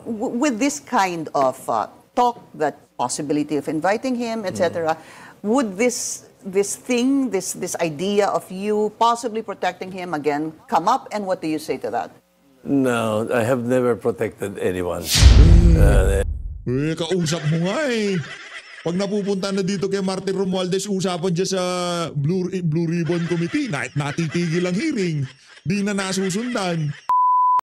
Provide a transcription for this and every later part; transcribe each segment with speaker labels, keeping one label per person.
Speaker 1: With this kind of talk, that possibility of inviting him, etc., would this idea of you possibly protecting him again come up, and what do you say to that?
Speaker 2: No, I have never protected anyone.
Speaker 3: Kausap mo nga eh. Pag napupunta na dito kay Martin Romualdez, usapan dyan sa Blue Ribbon Committee, natitigil ang hearing. Di na nasusundan.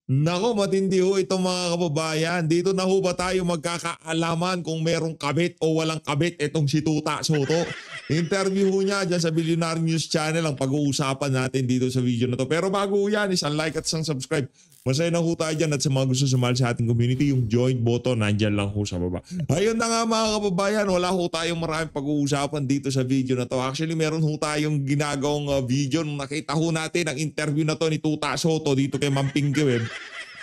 Speaker 3: Nako, matindi ho itong mga kababayan. Dito na ho ba tayo magkakaalaman kung merong kabit o walang kabit itong si Tuta Soto? Interview ho niya dyan sa Billionaire News Channel ang pag-uusapan natin dito sa video na to. Pero bago yan, isang like at isang subscribe. Masaya na ho tayo dyan at sa mga gusto sumali sa ating community, yung join button, nandyan lang ho sa baba. Ayun na nga mga kababayan, wala ho tayong maraming pag-uusapan dito sa video na to. Actually, meron ho tayong ginagawang video nung nakita ho natin ang interview na to ni Tuta Soto dito kay Ma'am Pinky Web.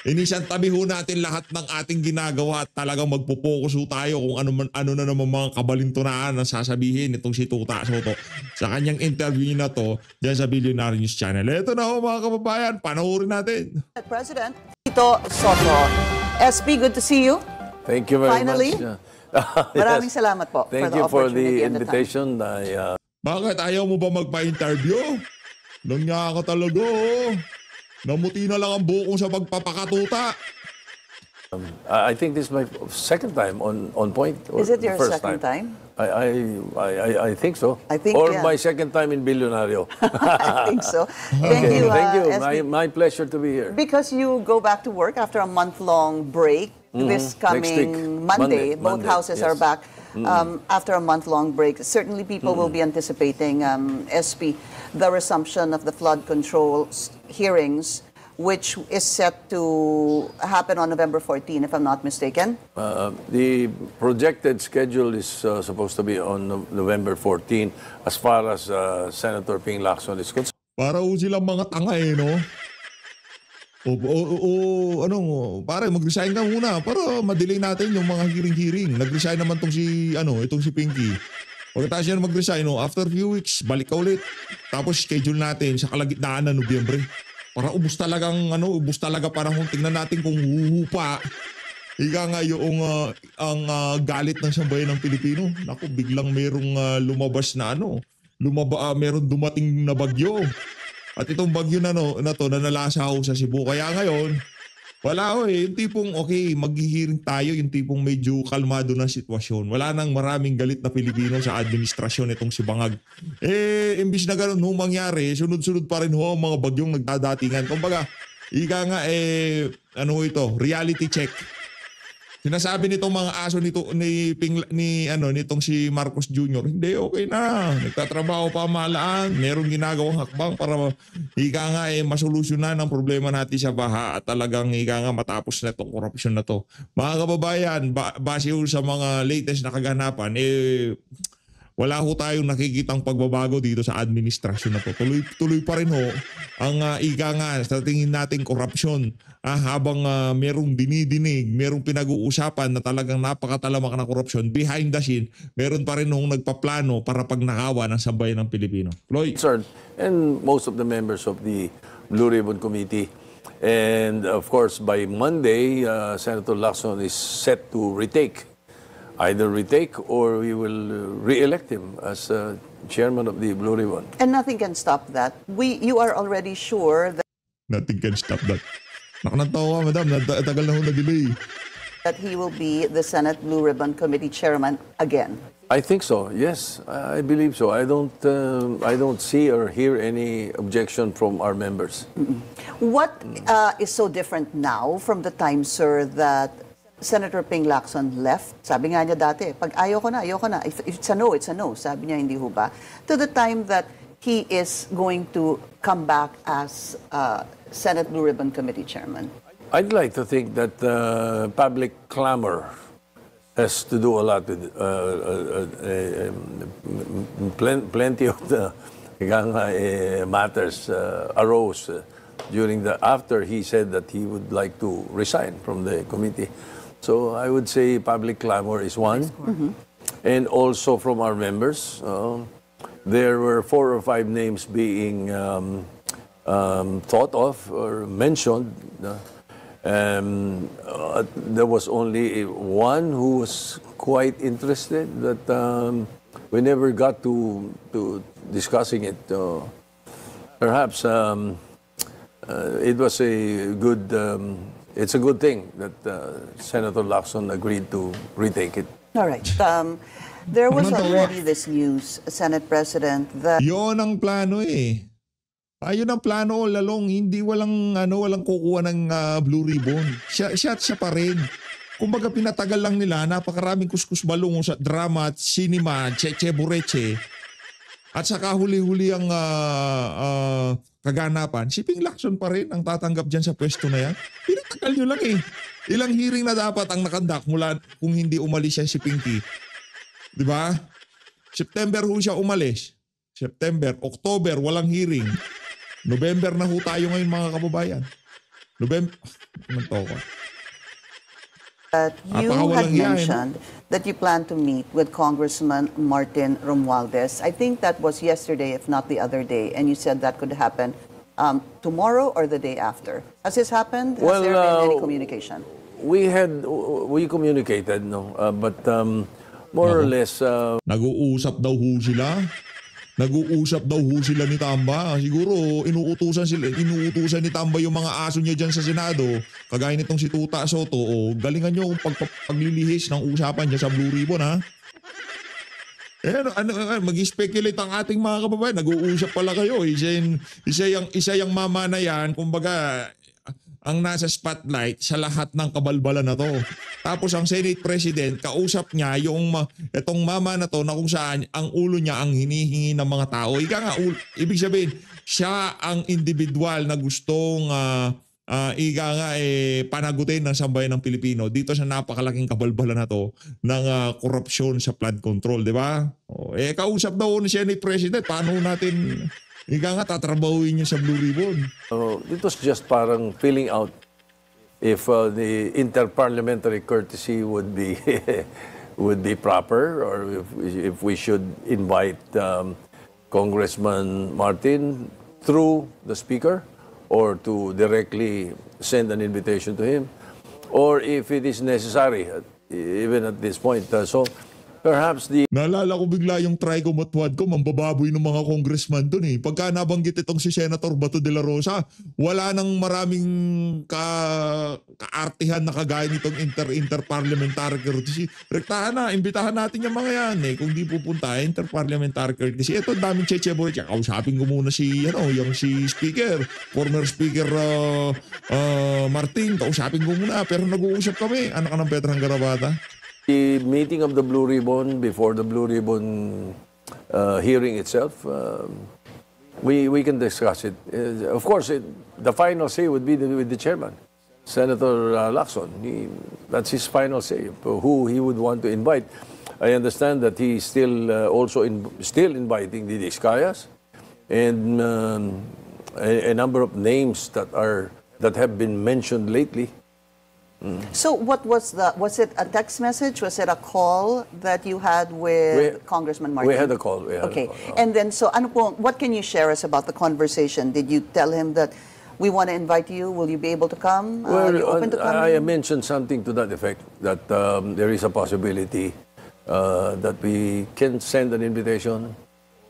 Speaker 3: Inisan tabi ho natin lahat ng ating ginagawa at talagang magpo-focus ho tayo kung ano na naman mga kabalintunaan na sasabihin itong si Tuta Soto sa kanyang interview na to dyan sa Billionaire News Channel. Ito na ho mga kababayan, panoorin natin.
Speaker 1: President Tito Soto, SB, good to see you.
Speaker 2: Thank you very
Speaker 1: Finally,
Speaker 2: much.
Speaker 1: Maraming salamat po
Speaker 2: Thank you for the invitation.
Speaker 3: Bakit ayaw mo ba magpa-interview? Langya ka talaga oh. Namuti na lang ang bukong sa pagpapakatuta.
Speaker 2: I think this is my second time on point.
Speaker 1: Is it your second time?
Speaker 2: I think so.
Speaker 1: I think,
Speaker 2: or
Speaker 1: yeah.
Speaker 2: my second time in Billionario.
Speaker 1: I think so. Thank you.
Speaker 2: Thank you.
Speaker 1: SB.
Speaker 2: My pleasure to be here.
Speaker 1: Because you go back to work after a month-long break. This coming Monday, both houses are back. After a month-long break, certainly people will be anticipating, SP, the resumption of the flood control hearings, which is set to happen on November 14, if I'm not mistaken.
Speaker 2: The projected schedule is supposed to be on November 14 as far as Senator Ping Lacson is concerned.
Speaker 3: Para silang mga tanga eh, no? Pare, mag-resign ka muna para ma-delay natin yung mga hearing-hearing. Nag-resign naman itong si Pinky. Pagkatapos yan mag-resign, after few weeks, balik ka ulit. Tapos schedule natin sa kalagitnaan ng Nobyembre. Para ubus talaga panahon. Tingnan natin kung huhupa. Ika nga yung galit ng sambayan ng Pilipino. Naku, biglang merong lumabas na merong dumating na bagyo. At itong bagyo na to na nalasa ako sa Cebu. Kaya ngayon, wala yung tipong maghihiring tayo, yung tipong medyo kalmado na sitwasyon. Wala nang maraming galit na Pilipino sa administrasyon itong si Bangag. Imbis na ganun mangyari, sunod-sunod pa rin ang mga bagyong nagdadatingan. Kumbaga, ika nga reality check. Sinasabi nitong mga aso nitong si Marcos Jr., hindi, okay na. Nagtatrabaho pa malaan. Merong ginagawang hakbang para masolusyonan ang problema natin sa baha at talagang matapos na itong korupsyon na to. Mga kababayan, base sa mga latest na kaganapan, wala ho tayong nakikitang pagbabago dito sa administrasyon na to. Tuloy pa rin ho ang sa tingin nating korupsyon. Habang merong dinidinig, merong pinag-uusapan na talagang napakatalamak na korupsyon, behind the scene, meron pa rin hong nagpaplano para pagnakawan ng sambayan ng Pilipino. Floyd.
Speaker 2: Sir, and most of the members of the Blue Ribbon Committee. And of course, by Monday, Senator Lacson is set to either retake or we will re-elect him as chairman of the Blue Ribbon.
Speaker 1: And nothing can stop that. You are already sure that
Speaker 3: Nothing can stop that. Nakanantawa, madam. Tagal na ho na-delay.
Speaker 1: That he will be the Senate Blue Ribbon Committee chairman again.
Speaker 2: I think so. Yes, I believe so. I don't see or hear any objection from our members.
Speaker 1: What is so different now from the time, sir, that Senator Ping Lacson left? Sabi nga niya dati, pag ayoko na. If it's a no, it's a no. Sabi niya, hindi ho ba? To the time that he is going to come back as Senate Blue Ribbon Committee chairman.
Speaker 2: I'd like to think that public clamor has to do a lot with plenty of the matters arose after he said that he would like to resign from the committee. So I would say public clamor is one. And also from our members, there were 4 or 5 names being thought of or mentioned There was only one who was quite interested, but we never got to discussing it. Perhaps it was a good. It's a good thing that Senator Lacson agreed to retake it.
Speaker 1: All right. There was already this news, Senate President, that
Speaker 3: Yon ang plano eh. Ayun ang plano all along, hindi walang kukuha ng Blue Ribbon. Siya pa rin. Kumbaga pinatagal lang nila, napakaraming kuskus balong sa drama at cinema, chebureche. At saka huli-huli ang kaganapan, si Ping Lacson pa rin ang tatanggap dyan sa pwesto na yan. Pinatagal nyo lang eh. Ilang hearing na dapat ang nakandak mula kung hindi umalis siya si Pinky. Diba? September ho siya umalis. September, October, walang hearing. November na ho tayo ngayon mga kababayan. November, anong toko?
Speaker 1: that you had mentioned that you plan to meet with Congressman Martin Romualdez. I think that was yesterday, if not the other day, and you said that could happen tomorrow or the day after. Has this happened? Has there been any communication?
Speaker 2: We communicated, no, but more or less.
Speaker 3: Nag-uusap daw ho sila. Nag-uusap daw ho sila ni Tamba. Siguro inuutusan ni Tamba yung mga aso niya dyan sa Senado. Kagaya nitong si Tuta Soto. O, galingan nyo paglilihis ng usapan niya sa Blue Ribbon, ha? Mag-speculate ang ating mga kababayan. Nag-uusap pala kayo. Isa yung mama na yan. Kumbaga, ang nasa spotlight sa lahat ng kabalbalan na to. Tapos ang Senate President, kausap niya itong mama na to na kung saan ang ulo niya ang hinihingi ng mga tao. Ibig sabihin, siya ang individual na gustong panagutin ng sambayan ng Pilipino dito sa napakalaking kabalbalan na to ng korupsyon sa flood control, di ba? Kausap daw ni Senate President, paano natin tatrabahuin niya sa Blue Ribbon?
Speaker 2: It was just parang filling out if the interparliamentary courtesy would be would be proper, or if we should invite Congressman Martin through the Speaker, or to directly send an invitation to him, or if it is necessary, even at this point. So perhaps
Speaker 3: Naalala ko bigla yung Tricom at Wadcom, ang bababoy ng mga congressman dun eh. Pagka nabanggit itong si Senator Bato de la Rosa, wala nang maraming kaartihan na kagaya nitong interparliamentary courtesy. Rektahan na, imbitahan natin yung mga yan eh. Kung di pupunta, interparliamentary courtesy. Ito, daming cheche-boy. Kausapin ko muna si Speaker, former Speaker Martin. Kausapin ko muna, pero nag-uusap kami. Anak ka ng Petrang Garabata.
Speaker 2: The meeting of the Blue Ribbon, before the Blue Ribbon hearing itself, we can discuss it. Of course, the final say would be with the chairman, Senator Lacson. That's his final say, who he would want to invite. I understand that he is still still inviting the Discayas and a number of names that have been mentioned lately.
Speaker 1: So what was it a text message? Was it a call that you had with Congressman Martin?
Speaker 2: We had a call.
Speaker 1: Okay. And then, so what can you share us about the conversation? Did you tell him that we want to invite you? Will you be able to come? Are you open to coming?
Speaker 2: I mentioned something to that effect, that there is a possibility that we can send an invitation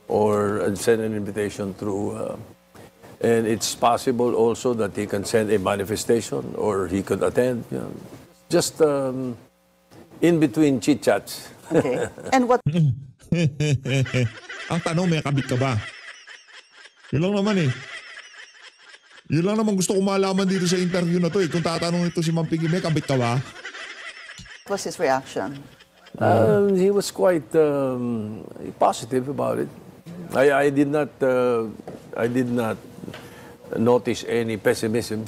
Speaker 2: or send an invitation through... and it's possible also that he can send a manifestation or he could attend. Just in between chit-chats.
Speaker 1: Okay. And what...
Speaker 3: Ang tanong, may kabit ka ba? Yun lang naman eh. Yun lang naman gusto ko malaman dito sa interview na to eh. Kung tatanong ito si Ma'am Piggy, may kabit ka ba?
Speaker 1: What was his reaction?
Speaker 2: He was quite positive about it. I did not notice any pessimism.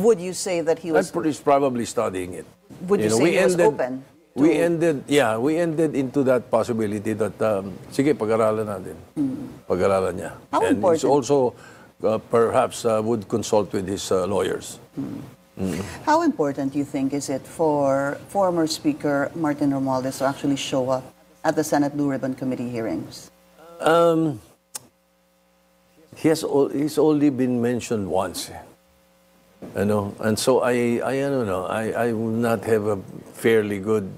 Speaker 1: Would you say that he was...
Speaker 2: He's probably studying it.
Speaker 1: Would you say he was open?
Speaker 2: We ended into that possibility that, sige, pag-aralan natin. Pag-aralan niya.
Speaker 1: How
Speaker 2: and
Speaker 1: important?
Speaker 2: He's also perhaps would consult with his lawyers.
Speaker 1: How important, you think, is it for former Speaker Martin Romualdez to actually show up at the Senate Blue Ribbon Committee hearings?
Speaker 2: He's only been mentioned once. And so I don't know, I will not have a fairly good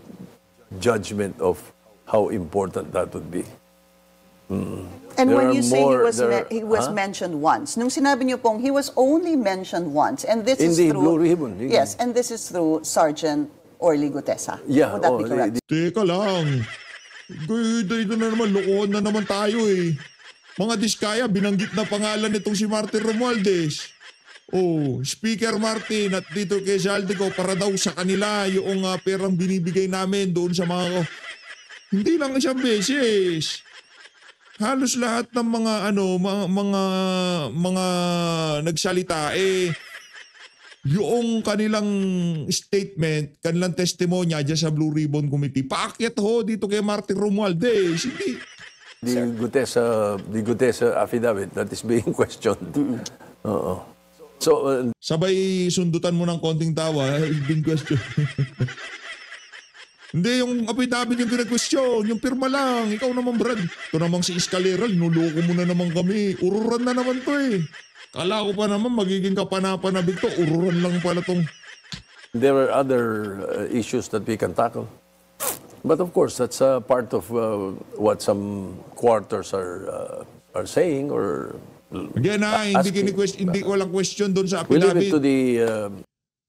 Speaker 2: judgment of how important that would be.
Speaker 1: And
Speaker 2: There
Speaker 1: when
Speaker 2: are
Speaker 1: you say
Speaker 2: more-
Speaker 1: he was mentioned once, nung sinabi niyo pong he was only mentioned once, and this
Speaker 2: In
Speaker 1: is
Speaker 2: the
Speaker 1: through
Speaker 2: Blue Ribbon.
Speaker 1: yes, and this is through Sergeant Orly Gutesa.
Speaker 2: Yeah,
Speaker 1: Would that be
Speaker 2: oh,
Speaker 1: correct?
Speaker 3: Teka lang. Ito na naman, lokohan na naman tayo eh. Mga diskaya, binanggit na pangalan nitong si Martin Romualdez. Oh, Speaker Martin at dito kay Zaldico para daw sa kanila yung perang binibigay namin doon sa mga... Hindi lang isang beses. Halos lahat ng mga mga nagsalita yung kanilang statement, kanilang testimonya dyan sa Blue Ribbon Committee, paakyat ho dito kay Martin Romualdez. Hindi.
Speaker 2: The Gutesa affidavit that is being questioned. Oo. So,
Speaker 3: Sabay sundutan mo ng konting tawa, been question. Hindi, yung affidavit yung pinag-question, yung pirma lang. Ikaw naman, Brad. Ito namang si Escalera, nuloko mo na naman kami. Ururan na naman to eh. Kala ko pa naman magiging kapanapanabig to. Ururan lang pala tong...
Speaker 2: there are other issues that we can tackle. But of course, that's part of what some quarters are saying or
Speaker 3: Again hindi hindi walang question doon sa
Speaker 2: we leave it
Speaker 3: affidavit.
Speaker 2: to the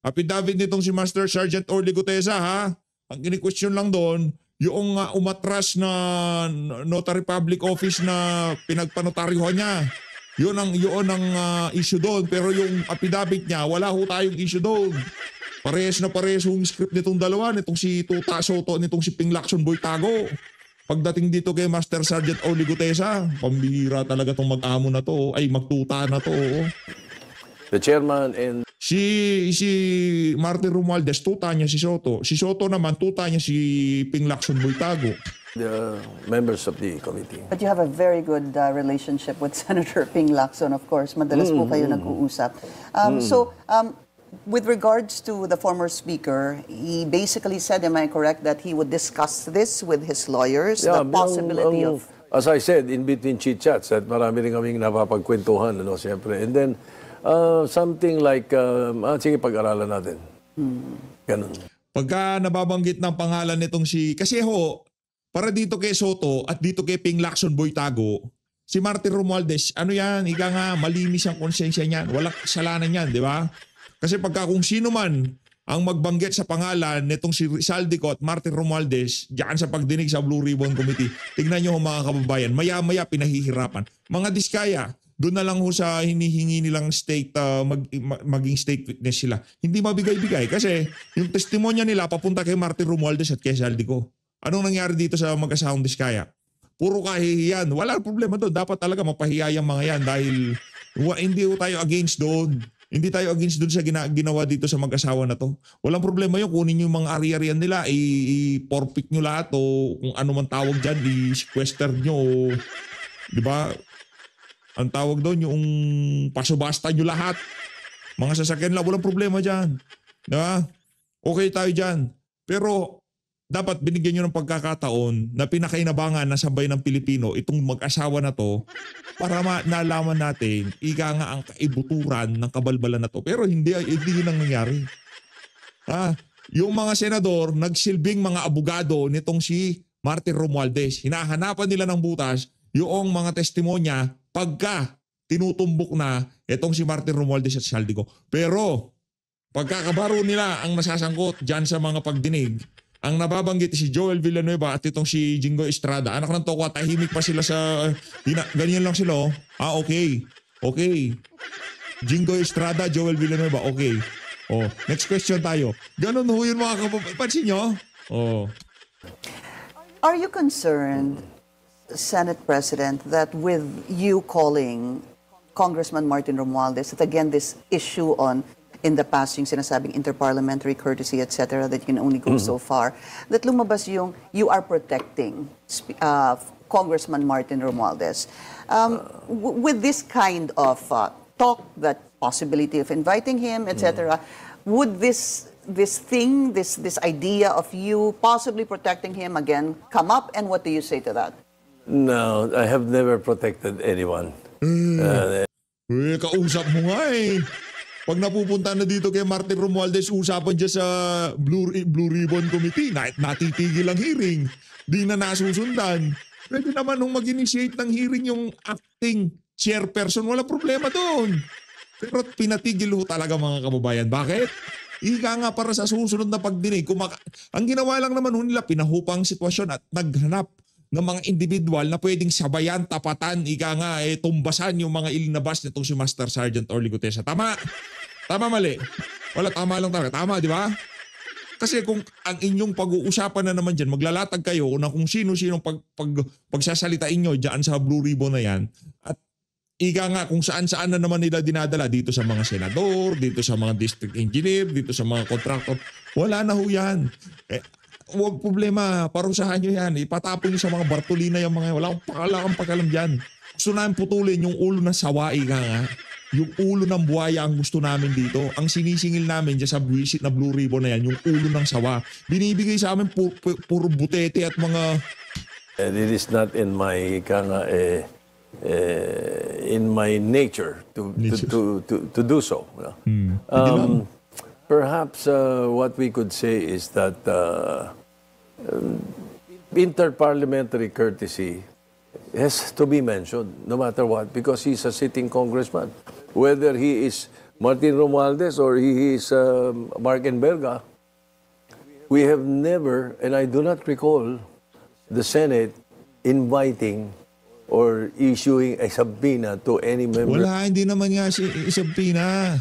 Speaker 3: Affidavit nitong si Master Sergeant Orly Gutesa, ha? Ang kini-question lang doon, yung umatras na notary public office na pinagpanotaryuhan niya. Yun ang issue doon. Pero yung affidavit niya, wala ho tayong issue doon. Parehas na parehas yung script nitong dalawa, nitong si Tuta Soto, nitong si Ping Lacson Boytago. Pagdating dito kay Master Sergeant Orly Gutesa, pambihira talaga tong mag-amo na to. Ay, magtuta na to.
Speaker 2: the chairman and
Speaker 3: Si Martin Romualdez, tuta niya si Soto. Si Soto naman, tuta niya si Ping Lacson Boytago.
Speaker 2: the members of the committee.
Speaker 1: But you have a very good relationship with Senator Ping Lacson, of course. Madalas po kayo nag-uusap. With regards to the former speaker, he basically said, am I correct, that he would discuss this with his lawyers, the possibility of...
Speaker 2: As I said, in between chit-chats, at marami rin kaming napapagkwentuhan, siyempre. And then, something like, sige, pag-aralan natin. Ganun.
Speaker 3: Pagka nababanggit ng pangalan nitong kasi para dito kay Soto at dito kay Ping Lacson Boytago, si Martin Romualdez, ika nga, malinis ang konsensya niyan. Walang kasalanan yan, di ba? Kasi pagka kung sino man ang magbanggit sa pangalan nitong si Saldico at Martin Romualdez diyan sa pagdinig sa Blue Ribbon Committee, tignan nyo mga kababayan, maya-maya pinahihirapan. Mga diskaya, doon na lang ho sa hinihingi nilang state, maging state witness sila. Hindi mabigay-bigay kasi yung testimonya nila papunta kay Martin Romualdez at kay Saldico. Anong nangyari dito sa mag-asawang diskaya? Puro kahihiyan. Wala problema doon. Dapat talaga mapahiya yung mga yan dahil hindi ho tayo against doon. Hindi tayo against doon sa ginawa dito sa mag-asawa na to. Walang problema yun. Kunin yung mga ari-arian nila, i-forfeit nyo lahat o kung ano man tawag dyan, i-sequester nyo. Di ba? Ang tawag doon, yung pasubasta nyo lahat. Mga sasakyan lang, walang problema dyan. Di ba? Okay tayo dyan. Pero dapat binigyan nyo ng pagkakataon na pinakainabangan na sabay ng Pilipino itong mag-asawa na to para nalaman natin ika nga ang kaibuturan ng kabalbalan na to. Pero hindi yun ang nangyari. Yung mga senador, nagsilbing mga abogado nitong si Martin Romualdez. Hinahanapan nila ng butas yung mga testimonya pagka tinutumbok na itong si Martin Romualdez at Saldico. Pero pagkakabaro nila ang nasasangkot dyan sa mga pagdinig, ang nababanggit si Joel Villanueva at itong si Jingo Estrada. Anak ng toko, tahimik pa sila sa... ganyan lang sila. Okay. Okay. Jingo Estrada, Joel Villanueva. Okay. Next question tayo. Ganun ho yun mga kababayan. Pansin nyo?
Speaker 1: Are you concerned, Senate President, that with you calling Congressman Martin Romualdez, that again this issue in the past, yung sinasabing interparliamentary courtesy, etc., that you can only go so far, that lumabas yung you are protecting Congressman Martin Romualdez. With this kind of talk, that possibility of inviting him, etc., would this idea of you possibly protecting him again come up, and what do you say to that?
Speaker 2: No, I have never protected anyone.
Speaker 3: Kausap mo nga eh. Pag napupunta na dito kay Martin Romualdez, usapan dyan sa Blue Ribbon Committee, natitigil ang hearing, di na nasusundan. Pwede naman nung mag-initiate ng hearing yung acting chairperson, wala problema doon. Pero pinatigil ho talaga mga kababayan. Bakit? Ika nga para sa susunod na pagdinig. Ang ginawa lang naman ho nila, pinahupang sitwasyon at naghanap ng mga individual na pwedeng sabayan, tapatan, ika nga, tumbasan yung mga ilinabas nitong si Master Sergeant Orly Gutesa. Tama? Tama, mali? Wala, tama lang talaga. Tama, di ba? Kasi kung ang inyong pag-uusapan na naman dyan, maglalatag kayo na kung sino-sino pagsasalitain nyo dyan sa Blue Ribbon na yan, at ika nga kung saan-saan na naman nila dinadala, dito sa mga senador, dito sa mga district engineer, dito sa mga contractor, wala na ho yan. Huwag problema, parusahan nyo yan. Ipatapon nyo sa mga Bartolina yung mga, wala akong pakalam dyan. Gusto namin putulin yung ulo ng sawa, ika nga. Yung ulo ng buhaya ang gusto namin dito. Ang sinisingil namin dyan sa visit na Blue Ribbon na yan, yung ulo ng sawa. Binibigay sa amin puro butete at mga...
Speaker 2: And it is not in my in my nature to do so. Perhaps what we could say is that interparliamentary courtesy has to be mentioned, no matter what, because he's a sitting congressman. Whether he is Martin Romualdez or he is Mark Enverga, we have never, and I do not recall the Senate inviting or issuing a subpoena to any member.
Speaker 3: Wala, hindi naman nga subpoena.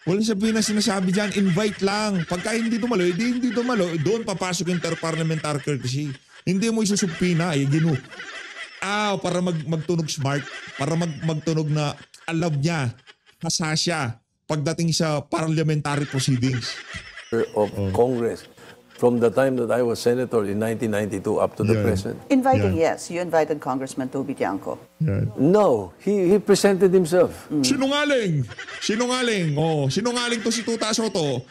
Speaker 3: Walang subpoena sinasabi dyan, invite lang. Pagka hindi dumalo, hindi dumalo, doon papasok yung interparliamentary courtesy. Hindi mo isusubpoena, para magtunog smart, para magtunog na alam niya, hasa siya pagdating sa parliamentary proceedings.
Speaker 2: Of Congress from the time that I was senator in 1992 up to the present.
Speaker 1: Inviting, yes. You invited Congressman Toby Tiangco.
Speaker 2: No, he presented himself.
Speaker 3: Sinungaling! Sinungaling! Sinungaling to si Tuta Soto.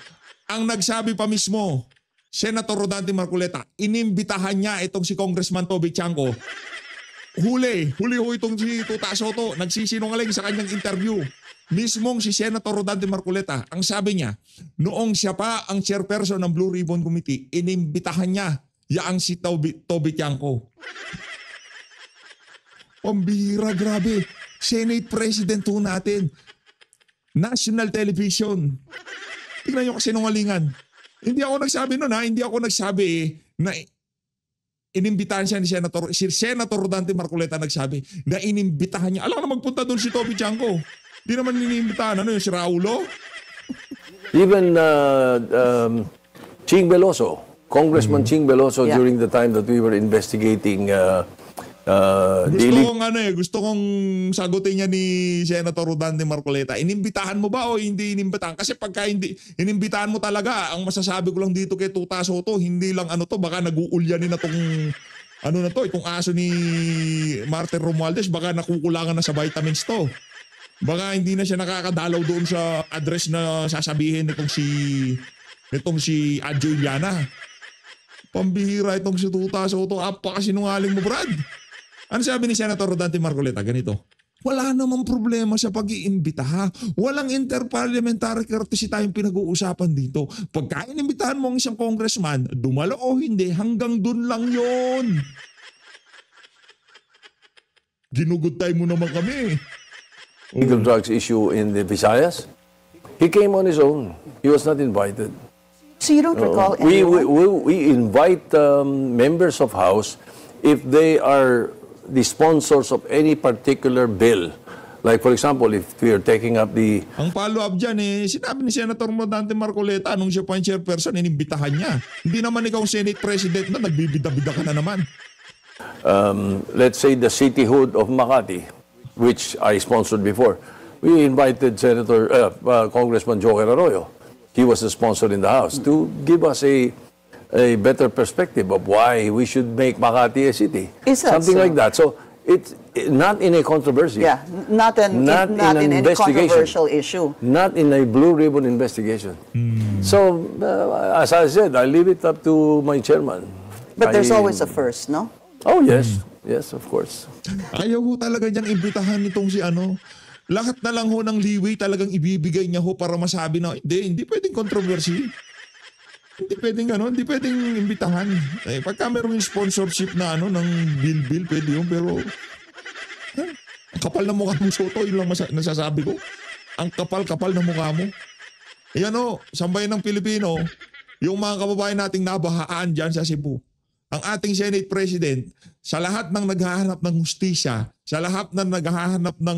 Speaker 3: Ang nagsabi pa mismo, Senator Rodante Marcoleta, inimbitahan niya itong si Congressman Toby Tiangco. Huli ho itong si Tuta Soto, nagsisinungaling sa kanyang interview. Mismong si Senator Rodante Marcoleta, ang sabi niya, noong siya pa ang chairperson ng Blue Ribbon Committee, inimbitahan niya yaang si Toby Tiangco. Pambihira, grabe. Senate President ho natin. National Television. Tingnan niyo kasi nungalingan. Hindi ako nagsabi nun ha. Hindi ako nagsabi na inimbitahan siya ni Senator Rodante Marcoleta nagsabi na inimbitahan niya. Alam na magpunta doon si Toby Tiangco. Di naman inimbitahan. Ano yung si Raulo?
Speaker 2: Even Ching Veloso, Congressman Ching Veloso, during the time that we were investigating
Speaker 3: gusto kong sagutin niya ni Senator Rodante Marcoleta. Inimbitahan mo ba o hindi inimbitahan? Kasi pagka hindi inimbitahan mo talaga, ang masasabi ko lang dito kay Tuta Soto, hindi lang baka nag-uulyanin na itong aso ni Martin Romualdez, baka nakukulangan na sa vitamins to. Baka hindi na siya nakakadalaw doon sa address na sasabihin nitong si Adjo Iliana. Pambihira itong si Tuta Soto. Apakasinungaling mo, Brad. Ano sabi ni Senator Rodante Marcoleta? Ganito. Wala namang problema sa pag-iimbita. Walang interparliamentary courtesy tayong pinag-uusapan dito. Pagka inimbitahan mo ang isang congressman, dumalo o hindi, hanggang dun lang yon. Ginugutay mo naman kami.
Speaker 2: Illegal drugs issue in the Visayas. He came on his own. He was not invited.
Speaker 1: So you don't recall
Speaker 2: We invite members of House if they are the sponsors of any particular bill. Like for example, if we are taking up the...
Speaker 3: Ang follow-up dyan sinabi ni Senator Rodante Marcoleta nung siya pa yung chairperson, inimbitahan niya. Hindi naman ikaw Senate President na nagbibida-bida ka na naman.
Speaker 2: Let's say the cityhood of Makati, which I sponsored before. We invited Congressman Joker Arroyo. He was a sponsor in the House to give us a better perspective of why we should make Makati a city. Something like that. So it's not in a controversy.
Speaker 1: Yeah, not in any controversial issue.
Speaker 2: Not in a Blue Ribbon investigation. So as I said, I leave it up to my chairman.
Speaker 1: But there's always a first, no?
Speaker 2: Oh yes, yes, of course.
Speaker 3: Ayaw ko talaga diyang imbitahan nitong lahat na lang ho ng leeway talagang ibibigay niya ho para masabi na, hindi pwedeng controversy. Hindi pwedeng hindi pwedeng imbitahan. Pagka meron yung sponsorship na ng bill, pwede yun, pero ang kapal na mukha mo, Soto, yun lang nasasabi ko. Ang kapal-kapal na mukha mo. Ayan sambayan ng Pilipino, yung mga kababayan nating nabahaan dyan sa Cebu. Ang ating Senate President, sa lahat ng naghahanap ng hustisya, sa lahat ng naghahanap ng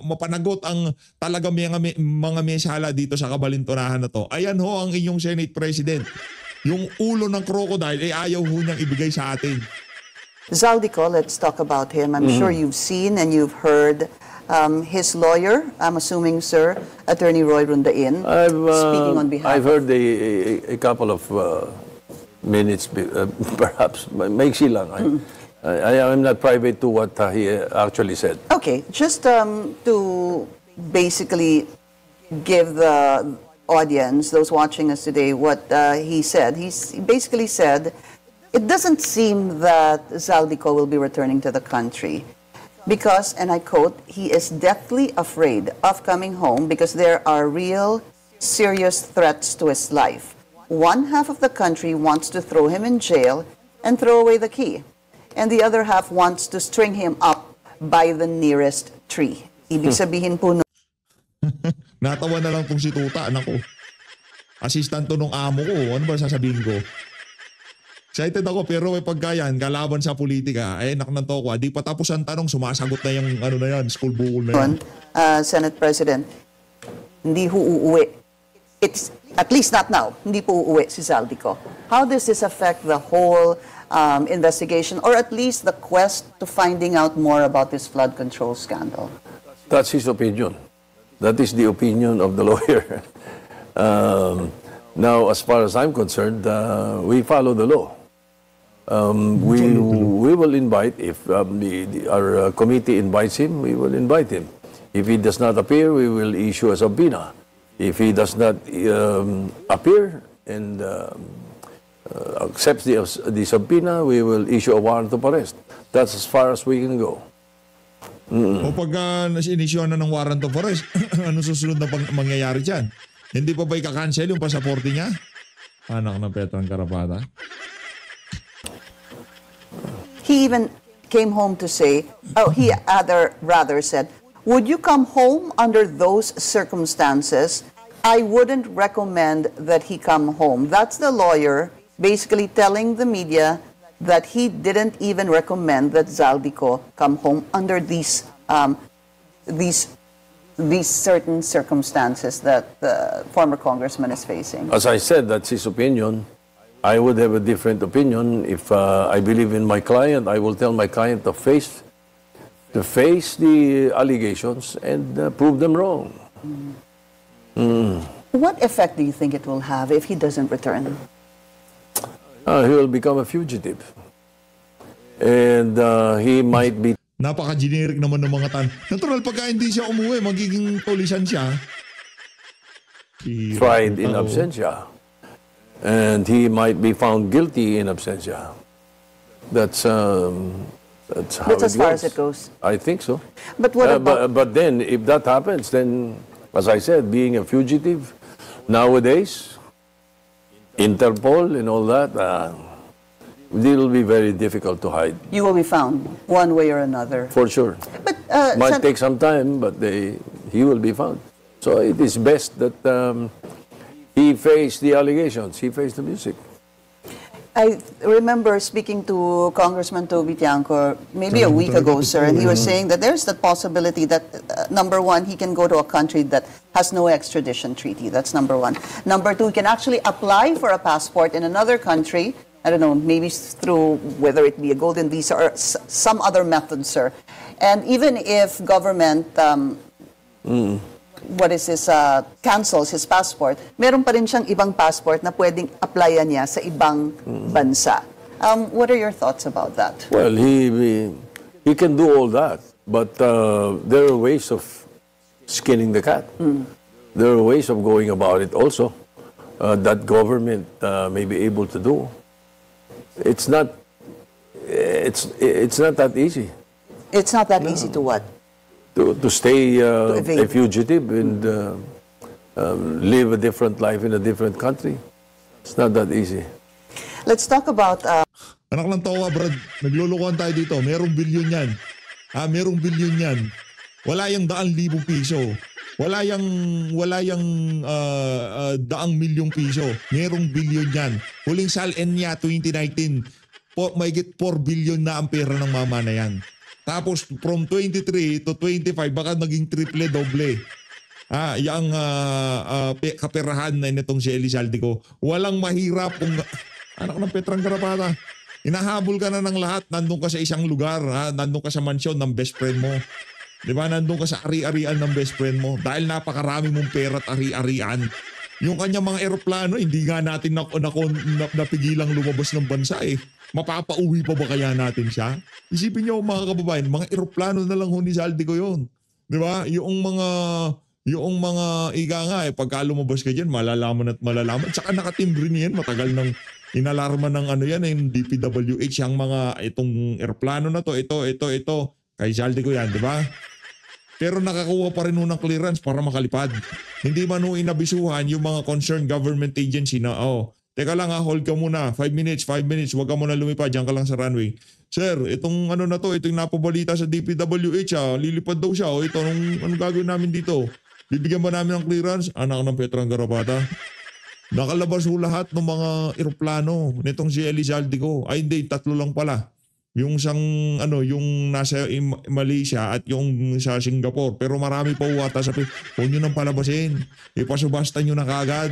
Speaker 3: mapanagot ang talaga mga mesala dito sa kabalintunahan na to. Ayan ho ang inyong Senate President. Yung ulo ng crocodile ayaw ho niyang ibigay sa atin.
Speaker 1: Zaldico, let's talk about him. I'm sure you've seen and you've heard his lawyer, I'm assuming, sir, Attorney Roy Rundain, speaking on behalf
Speaker 2: I've heard a couple of minutes, perhaps. Maiksi lang. I'm not private to what he actually said.
Speaker 1: Okay, just to basically give the audience, those watching us today, what he said. He basically said, it doesn't seem that Zaldico will be returning to the country because, and I quote, he is deathly afraid of coming home because there are real, serious threats to his life. One half of the country wants to throw him in jail and throw away the key. And the other half wants to string him up by the nearest tree. Ibig sabihin po
Speaker 3: Natawa na lang tong si Tuta, anak ko. Assistant to nung amo ko. Ano ba sasabihin ko? Excited ako pero may pagkayan, kalaban sa politika. Nak ng tokwa. Di pa tapos ang tanong, sumasagot na yung school bukol na yan.
Speaker 1: Senate President, hindi ho uuwi. It's, at least not now, hindi po uuwi si Zaldico. How does this affect the whole investigation or at least the quest to finding out more about this flood control scandal?
Speaker 2: That's his opinion. That is the opinion of the lawyer. Now, as far as I'm concerned, we follow the law. We will invite, if our committee invites him, we will invite him. If he does not appear, we will issue a subpoena. If he does not appear and accepts the subpoena, we will issue a warrant of arrest. That's as far as we can go.
Speaker 3: O pag inisyon na ng warrant of arrest, ano susunod na mangyayari dyan? Hindi pa ba ika-cancel yung pasaporte niya? Anak ng Petrang Karapata.
Speaker 1: He even came home to say, he rather said, would you come home under those circumstances? I wouldn't recommend that he come home. That's the lawyer basically telling the media that he didn't even recommend that Zaldico come home under these certain circumstances that the former congressman is facing.
Speaker 2: As I said, that's his opinion. I would have a different opinion. If I believe in my client, I will tell my client to face the allegations and prove them wrong.
Speaker 1: What effect do you think it will have if he doesn't return?
Speaker 2: He will become a fugitive. And he might be...
Speaker 3: Napaka-generic naman ng mga Natural, pagka hindi siya umuwi, magiging tulisan siya.
Speaker 2: Tried in absentia. And he might be found guilty in absentia. That's how
Speaker 1: That's as far as it goes.
Speaker 2: I think so.
Speaker 1: But what about...
Speaker 2: But then, if that happens, then, as I said, being a fugitive, nowadays, Interpol and all that, it will be very difficult to hide.
Speaker 1: You will be found, one way or another.
Speaker 2: For sure.
Speaker 1: But,
Speaker 2: might take some time, but he will be found. So it is best that he face the allegations, he face the music.
Speaker 1: I remember speaking to Congressman Toby Tiangco maybe a week ago, sir, and he was saying that there's the possibility that, number one, he can go to a country that has no extradition treaty. That's number one. Number two, he can actually apply for a passport in another country, I don't know, maybe through whether it be a golden visa or some other method, sir. And even if government cancels his passport, meron pa rin siyang ibang passport na pwedeng applyan niya sa ibang bansa. What are your thoughts about that?
Speaker 2: Well, he can do all that, but there are ways of skinning the cat. There are ways of going about it also that government may be able to do. It's not that easy.
Speaker 1: It's not that easy to what?
Speaker 2: to stay
Speaker 1: evade.
Speaker 2: a fugitive and live a different life in a different country. It's not that easy.
Speaker 1: Let's talk about
Speaker 3: Anak ng tawa, Brad. Naglulukuhan tayo dito. Merong bilyon yan. Merong bilyon yan. Wala yung 100,000 piso. Wala yung 100 milyong piso. Merong bilyon yan. Huling SALN niya, 2019, mahigit 4 billion na ang pera ng mama na yan. Tapos from 23 to 25, baka naging triple-doble. Yung kaperahan na nitong si Elizalde ko. Walang mahirap kung anak ng Petrang Garapata. Hinahabol ka na ng lahat. Nandun ka sa isang lugar. Nandun ka sa mansyon ng best friend mo. Di ba? Nandun ka sa ari-arian ng best friend mo. Dahil napakarami mong pera at ari-arian. Yung kanyang mga eroplano, hindi nga natin napigilang lumabas ng bansa eh. Mapapauwi pa ba kaya natin siya? Isipin niyo mga kababayan, mga eroplano na lang ni Zaldi ko yun. Di ba? Yung mga ika nga eh, pagka lumabas ka dyan, malalaman at malalaman. Tsaka nakatimbre niyan, matagal nang inalarma ng ano yan, yung DPWH, yung mga itong eroplano na to, ito. Kay Zaldi ko yan, di ba? Pero nakakuha pa rin ng clearance para makalipad. Hindi man inabisuhan yung mga concerned government agency na, teka lang hold ka muna, 5 minutes, wag ka muna lumipad, dyan ka lang sa runway. Sir, itong ano na to, itong napabalita sa DPWH, lilipad daw siya, ito, anong gagawin namin dito? Bibigyan ba namin ng clearance? Anak ng Petrang Garapata. Nakalabas ho lahat ng mga eroplano nitong si Elizalde ko. Ay hindi, 3 lang pala. Yung yung nasa Malaysia at yung sa Singapore. Pero marami pa uwata sa huwag nyo nang palabasin. Ipasubasta nyo na kagad.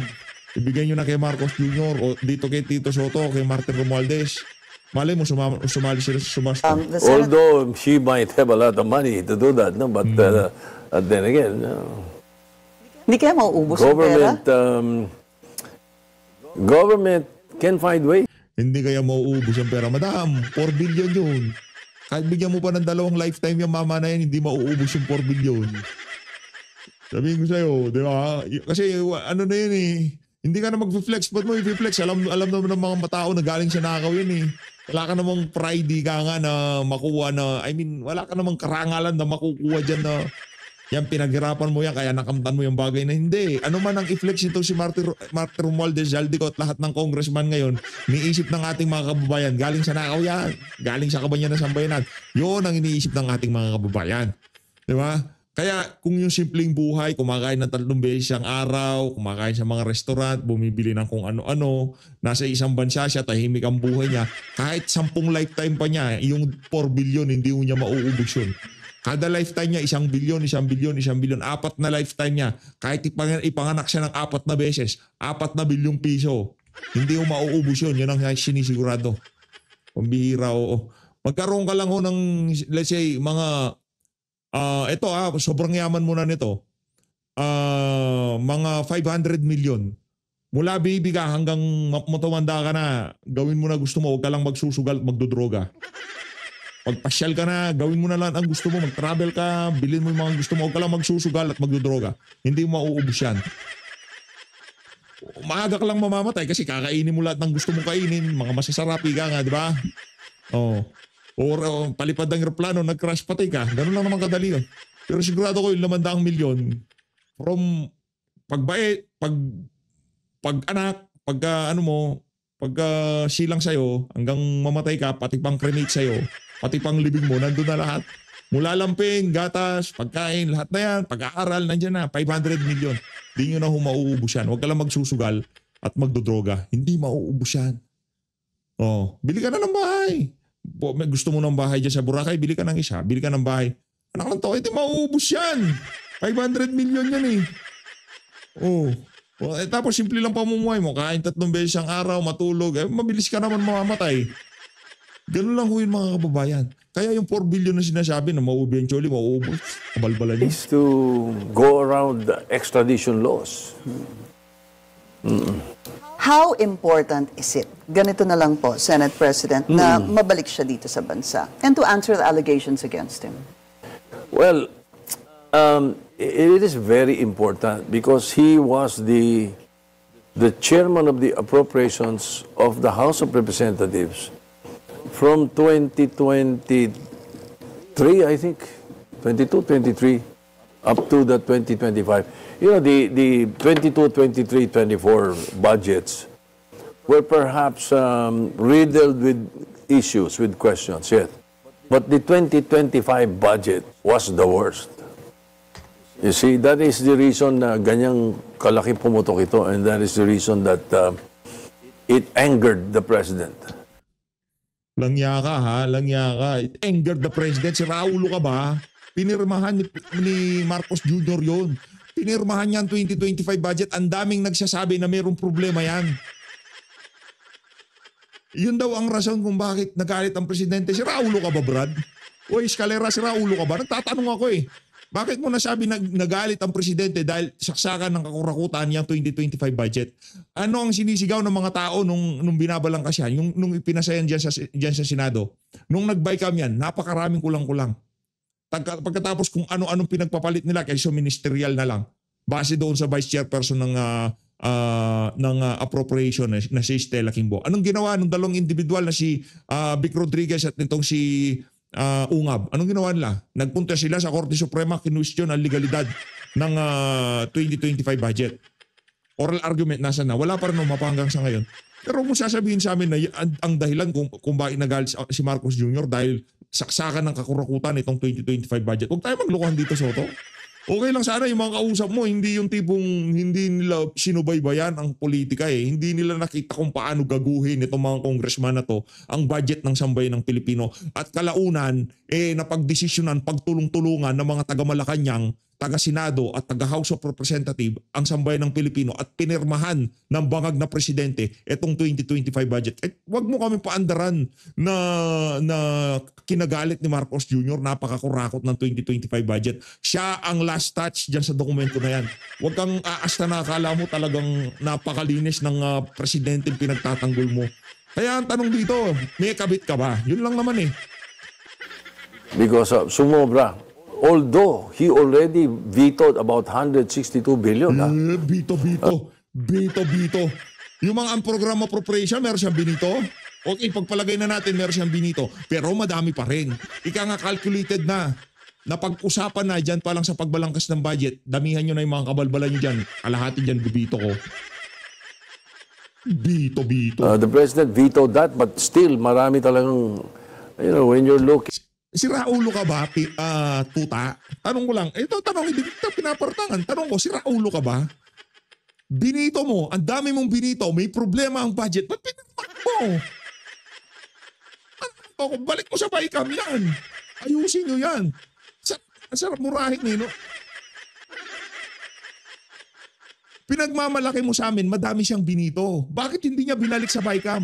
Speaker 3: Ibigay nyo na kay Marcos Jr. o dito kay Tito Soto, kay Martin Romualdez. Malay mo, sumali sila sa subasta.
Speaker 2: Although she might have a lot of money to do that, no? But then again,
Speaker 1: hindi kaya mauubos ang pera?
Speaker 2: Government can find ways.
Speaker 3: Hindi kaya mauubos ang pera. Madam, 4 billion yun. Kahit bigyan mo pa ng 2 lifetime yung mama na yan, hindi mauubos yung 4 billion. Sabihin ko sa'yo, di ba? Kasi ano na yun eh. Hindi ka na mag-flex. Ba't mo i-flex? Alam naman ng mga tao na galing sa nakaw yun eh. Wala ka namang pride ka nga na makuha na, wala ka namang karangalan na makukuha dyan na yan pinaghirapan mo yan kaya nakamtan mo yung bagay na hindi. Ano man ang i-flex nito si Martin Romualdez, Zaldi ko at lahat ng congressman ngayon, niisip ng ating mga kababayan, galing sa nakaw yan, galing sa kabanyan ng sambayanan. Yun ang iniisip ng ating mga kababayan. Di ba? Kaya kung yung simpleng buhay, kumakain ng 3 beses ang araw, kumakain sa mga restaurant, bumibili ng kung ano-ano, nasa isang bansa siya, tahimik ang buhay niya, kahit 10 lifetime pa niya, yung 4 billion, hindi mo niya mauubos yun. Kada lifetime niya, 1 billion, 1 billion, 1 billion, 4 na lifetime niya. Kahit ipanganak siya ng 4 na beses, 4 na bilyong piso. Hindi mo mauubos yun. Yan ang sinisigurado. Pambihira, oo. Magkaroon ka lang ho ng, let's say, mga, sobrang yaman mo na nito. Mga 500 million. Mula baby ka hanggang matumanda ka na, gawin mo na gusto mo, huwag ka lang magsusugal at magdodroga. Pagpasyal ka na, gawin mo na lang ang gusto mo, mag-travel ka, bilhin mo yung mga gusto mo, huwag ka lang magsusugal at magdodroga. Hindi mo mauubos yan. Maaga ka lang mamamatay kasi kakainin mo lahat ng gusto mong kainin, mga masasarapi ka nga, di ba? Or palipad ng aeroplano, nag-crash patay ka. Ganun lang naman kadali yun. Pero sigurado ko yung 500 milyon from pagbait, pag anak, pagka silang sa'yo, hanggang mamatay ka, pati pang cremate sa'yo, pati pang libing mo, nandun na lahat. Mula lamping, gatas, pagkain, lahat na yan, pag-aaral, nandyan na, 500 million. Hindi nyo na mauubos yan. Huwag ka lang magsusugal at magdodroga. Hindi mauubos yan. Bili ka na ng bahay. May gusto mo ng bahay dyan sa Boracay, bili ka ng isa, bili ka ng bahay. Anak ng tao, hindi mauubos yan. 500 million yan eh. Tapos simple lang pamumuhay mo, kain 3 beses ang araw, matulog, mabilis ka naman mamamatay. Ganun lang ho yung mga kababayan. Kaya yung 4 billion na sinasabi na eventually mauubos, kabalbalan niya.
Speaker 2: Is to go around the extradition laws.
Speaker 1: How important is it, ganito na lang po, Senate President, na mabalik siya dito sa bansa and to answer the allegations against him?
Speaker 2: Well, it is very important because he was the chairman of the appropriations of the House of Representatives from 2023, I think, 22, 23, up to the 2025. You know, the 22, 23, 24 budgets were perhaps riddled with issues, with questions, yes. But the 2025 budget was the worst. You see, that is the reason na ganyang kalaki pumutok ito, and that is the reason that it angered the president.
Speaker 3: Langya ka ha, langya ka. It angered the president. Si Raulo ka ba? Pinirmahan ni Marcos Jr. yun. Pinirmahan niya ang 2025 budget. Ang daming nagsasabi na mayroong problema yan. Yun daw ang rason kung bakit nagalit ang presidente. Si Raulo ka ba, Brad? O Escalera, si Raulo ka ba? Nagtatanong ako eh. Bakit mo nasabi nagalit ang presidente dahil saksakan ng kakurakutan niyang 2025 budget? Ano ang sinisigaw ng mga tao nung binabalang kasi yan? Nung ipinasayan dyan sa Senado? Nung nag-bycam yan, napakaraming kulang-kulang. Pagkatapos kung ano-anong pinagpapalit nila kaysa ministerial na lang. Base doon sa vice chairperson ng appropriation na si Stella Kimbo. Anong ginawa ng dalawang individual na si Vic Rodriguez at nitong si Ungab? Anong ginawa nila? Nagpunta sila sa Korte Suprema, kinwestiyon ang legalidad ng 2025 budget. Oral argument nasa na. Wala pa rin mapanggang sa ngayon. Pero kung sasabihin sa amin na ang dahilan kung bakit nagalit si Marcos Jr. dahil saksakan ng kakurakutan itong 2025 budget, huwag tayo maglokohan dito, Soto. Okay lang sana yung mga kausap mo, hindi yung tipong hindi nila sinubaybayan ang politika eh. Hindi nila nakita kung paano gaguhin itong mga congressman na to ang budget ng sambayan ng Pilipino. At kalaunan, napagdesisyonan, pagtulong-tulungan ng mga taga-Malacanang, taga-Senado at taga-House of Representatives ang sambayan ng Pilipino at pinirmahan ng bangag na presidente itong 2025 budget. Wag mo kami paandaran na kinagalit ni Marcos Jr. Napakakurakot ng 2025 budget. Siya ang last touch dyan sa dokumento na yan. Huwag kang aasta na akala mo talagang napakalinis ng presidente pinagtatanggol mo. Kaya ang tanong dito, may kabit ka ba? Yun lang naman eh.
Speaker 2: Because sumobra. Although he already vetoed about 162 billion.
Speaker 3: Bito. Yung mga ang program appropriation, meron siyang binito. Okay, pagpalagay na natin, meron siyang binito. Pero madami pa rin. Ika nga calculated na. Napag-usapan na dyan pa lang sa pagbalangkas ng budget. Damihan nyo na yung mga kabalbalan nyo dyan. Kalahati dyan, bibito ko. Bito.
Speaker 2: The president vetoed that, but still, marami talagang, you know, when you're looking.
Speaker 3: Si Raulo ka ba, tuta? Tanong ko lang. Ito, tanong, hindi kita pinapartangan. Tanong ko, si Raulo ka ba? Binito mo, ang dami mong binito, may problema ang budget. Ba't pinirmak mo? Balik mo sa BICAM yan. Ayusin nyo yan. Sarap murahin nino. Pinagmamalaki mo sa amin, madami siyang binito. Bakit hindi niya binalik sa BICAM?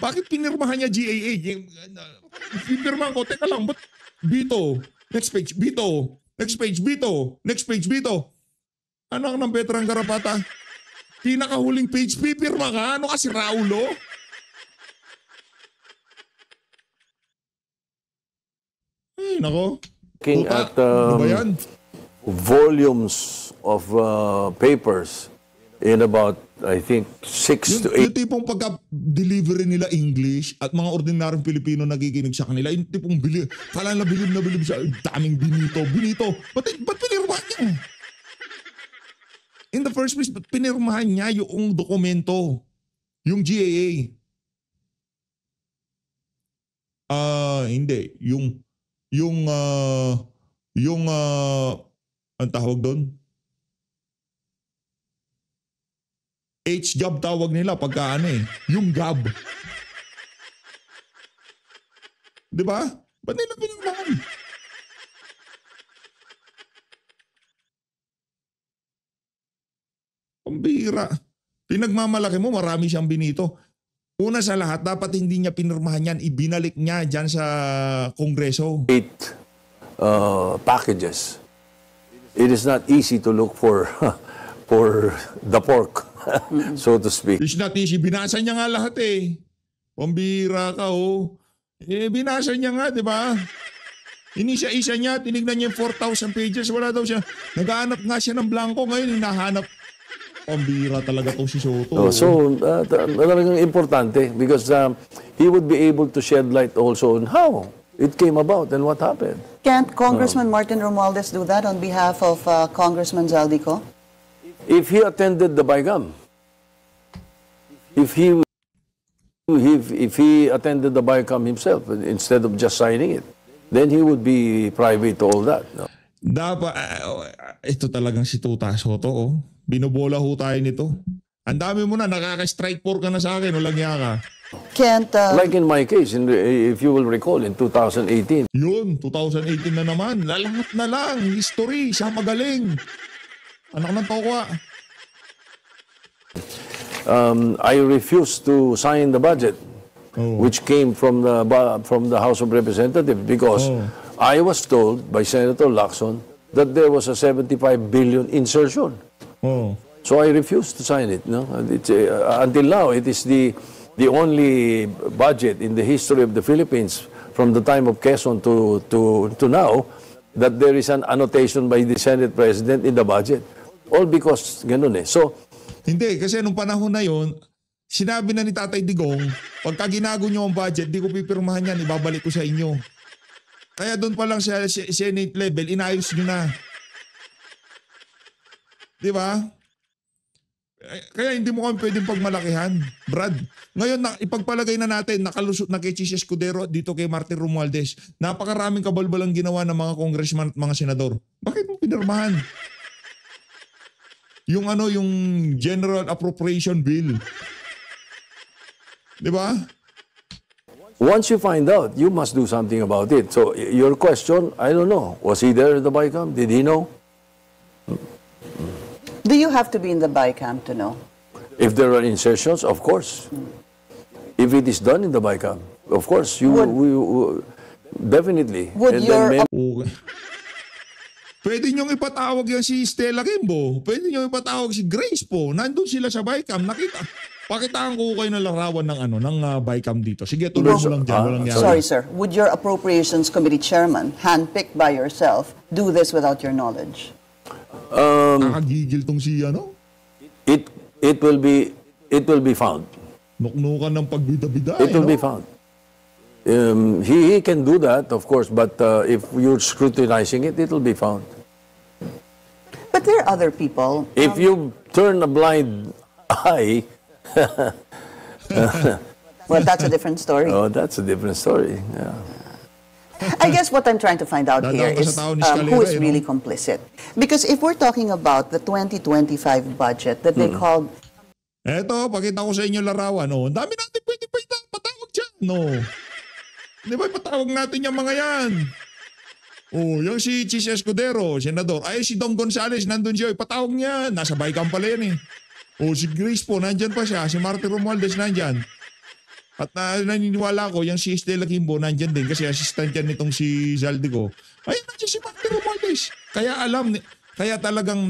Speaker 3: Bakit pinirmahan niya GAA? Pinirmahan ko, teka lang, ba't bito? Next page, bito. Next page, bito. Next page, bito. Anak ng veteran Garapata. Pinakahuling page, pipirma ka? Ano ka si Raulo? Ay, nako.
Speaker 2: Looking at
Speaker 3: ano ba yan?
Speaker 2: volumes of papers in about, I think, 6 to 8.
Speaker 3: Yung tipong pagka-delivery nila English at mga ordinaryong Pilipino nagiginig sa kanila, yung tipong kala na bilib sa daming binito. Ba't pinirmahan niya? In the first place, ba't pinirmahan niya yung dokumento? Yung GAA? Hindi. Ang tawag doon? H-job tawag nila pagka yung GAB. Di ba? Ba't nila pinirmahan? Pambira. Pinagmamalaki mo, marami siyang binito. Una sa lahat, dapat hindi niya pinirmahan yan. Ibinalik niya dyan sa Kongreso.
Speaker 2: 8 packages. It is not easy to look for the pork, so to speak.
Speaker 3: It's not easy. Binasa niya nga lahat eh. Pambira ka oh. Binasa niya nga, di ba? Inisa-isa niya, tinignan niya yung 4,000 pages. Wala daw siya. Naghahanap nga siya ng blanco. Ngayon, hinahanap. Pambira talaga to si Soto.
Speaker 2: Talagang importante because he would be able to shed light also on how it came about, and what happened?
Speaker 1: Can't Congressman Martin Romualdez do that on behalf of Congressman Zaldico?
Speaker 2: If he attended the BICAM, if he attended the BICAM himself instead of just signing it, then he would be privy to all that. No?
Speaker 3: Dapat, ito talagang si Tuta Soto, oh. Binobola ho tayo nito. Ang dami mo na, nakaka-strike 4 ka na sa akin, walang niya ka.
Speaker 1: Can't...
Speaker 2: Like in my case, if you will recall, in 2018.
Speaker 3: Yun, 2018 na naman. Lahat na lang, history, siya magaling. Anak ng tokwa.
Speaker 2: I refused to sign the budget, which came from the House of Representatives, because I was told by Senator Lacson that there was a 75 billion insertion. So I refused to sign it. No, until now, it is the only budget in the history of the Philippines from the time of Quezon to now that there is an annotation by the Senate President in the budget. All because ganun eh. So,
Speaker 3: hindi, kasi nung panahon na yon, sinabi na ni Tatay Digong, pagka ginago nyo ang budget, di ko pipirmahan yan, ibabalik ko sa inyo. Kaya doon pa lang sa Senate level, inayos nyo na. Di ba? Kaya hindi mo kami pwedeng pagmalakihan, Brad. Ngayon, ipagpalagay na natin, nakalusot na kay Chis Escudero dito kay Martin Romualdez. Napakaraming kabalbalang ginawa ng mga congressman at mga senador. Bakit mo pinirmahan? Yung General Appropriation Bill. Di ba?
Speaker 2: once you find out, you must do something about it. So your question, I don't know. Was he there at the BICAM? Did he know?
Speaker 1: Do you have to be in the BICAM to know?
Speaker 2: If there are insertions, of course. If it is done in the BICAM, of course, definitely.
Speaker 1: Would
Speaker 2: And
Speaker 1: your
Speaker 2: then
Speaker 3: Okay. Pwede niyong ipatawag yan si Stella Kimbo. Pwede niyong ipatawag si Grace po. Nandun sila sa BICAM. Nakita. Pakitaan ko kayo ng larawan ng BICAM dito. Sige, tuloy mo lang dyan. Walang yan.
Speaker 1: Sorry, sir. Would your Appropriations Committee chairman, handpicked by yourself, do this without your knowledge?
Speaker 3: Nakagigil tong si
Speaker 2: it will be found.
Speaker 3: Nuknukan ng pagbida-bida.
Speaker 2: It will be found. He can do that, of course, but if you're scrutinizing it, it will be found.
Speaker 1: But there are other people.
Speaker 2: If you turn a blind eye,
Speaker 1: Well, that's a different story.
Speaker 2: oh, that's a different story. Yeah.
Speaker 1: I guess what I'm trying to find out here
Speaker 3: Dadaan ka
Speaker 1: is
Speaker 3: sa tao ni Scalera,
Speaker 1: who is
Speaker 3: no?
Speaker 1: really complicit. Because if we're talking about the 2025 budget that they called,
Speaker 3: Eto, pakita ko sa inyo larawan. Oh. Ang dami natin pwede patawag dyan. No. Di ba ipatawag natin yung mga yan? Oh, yung si Chis Escudero, senador. Ay, si Dong Gonzales, nandun siya. Ipatawag niya. Nasa BICAM pala yan eh. Oh, si Grace po, nandyan pa siya. Si Martin Romualdez, nandyan. At naniniwala ko, yung si Stella Kimbo, nandyan din. Kasi assistant yan nitong si Zaldico. Ay, nandyan si Martin Romualdez. Kaya talagang